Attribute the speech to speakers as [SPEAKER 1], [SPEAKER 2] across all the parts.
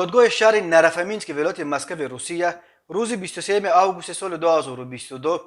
[SPEAKER 1] دادگاه شهر نرفمینسک ولایت مسکو روسیه روز 23 آگوست سال 2022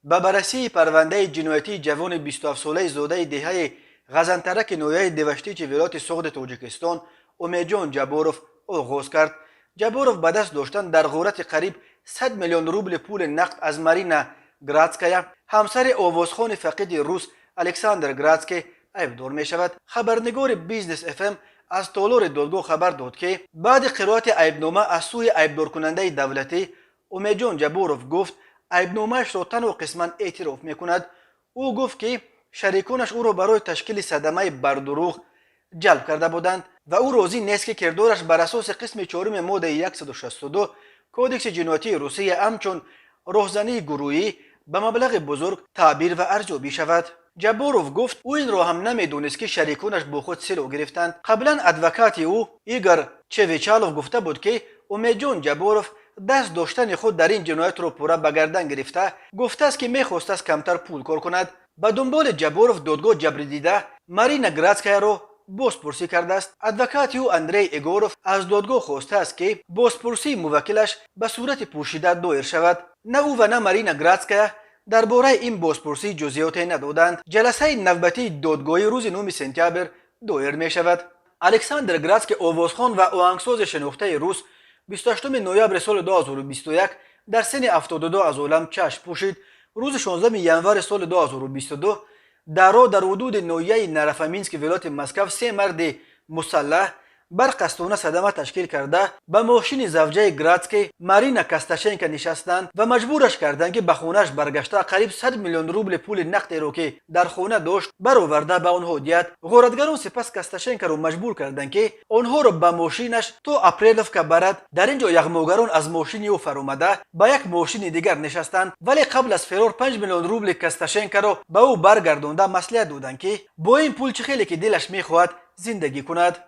[SPEAKER 1] به بررسی پرونده جنایتی جوان 27 ساله زاده دهه غزنترک نویه دوشتیچ ولایت سوغد تاجیکستان امیدجان جباروف آغاز کرد. جباروف به دست داشتن در غارت قریب 100 میلیون روبل پول نقد از مارینا گراتسکایا همسر آوازخوان فقید روس الکساندر گراتسکی ایبدار می شود. خبرنگار بیزنس اف ام از تالار دادگاه خبر داد که بعد قرائت ایبنامه از سوی ایبدار کننده دولتی امیدجان جباروف گفت ایبنامه‌اش را تنها قسما اعتراف میکند. او گفت که شریکانش او را برای تشکیل صدمه بر دروغ جلب کرده بودند و او راضی نیست که کردارش بر اساس قسم 4 ماده 162 کودکس جنایتی روسیه همچون راهزنی گروهی به مبلغ بزرگ تعبیر و ارزیابی شود. جباروف گفت او این را هم نمیدونست که شریکانش با خود سلاح گرفتند. قبلا ادوکات او ایگور چویچالوف گفته بود که امیدجان جباروف دست داشتن خود در این جنایت را پورا به گردن گرفته گفته است که میخواست است کمتر پول کار کند. به دنبال جباروف دادگاه جبری دیده مارینا گراتسکایا را بازپرسی کرده است. ادوکات او اندری ایگوروف از دادگاه خواسته است که بازپرسی موکلش به صورت پوشیده دایر شود. نه او و نه مارینا گراتسکایا درباره این بازپرسی جزئیاتی ندادند. جلسه نوبتی دادگاهی روز 9 سپتامبر دایر می شود. الکساندر گراتسکی آوازخوان و آهنگساز شناخته روس 28 نوامبر سال 2021 در سن 72 از عالم چشم پوشید. روز 16 ینور سال 2022 در حدود نویه نرفمینسک ولایت مسکو 3 مرد مسلح بر قصدانه صدمه تشکیل کرده به ماشین زوجه گراتسکی مارینا کاستاشنکا نشستند و مجبورش کردند که به خانه‌اش برگشته قریب 100 میلیون روبل پول نقدی را که در خانه داشت برآورده به آنها دهد. غارتگران سپس کاستاشنکا را مجبور کردند که آنها را به ماشینش تا اپریلوفکا برد. در اینجا یغماگران از ماشین او فرآمده به یک ماشین دیگر نشستند، ولی قبل از فرار 5 میلیون روبل کاستاشنکا را به او برگردانده مصلحت دادند که با این پول چه خیلی که دلش میخواهد زندگی کند.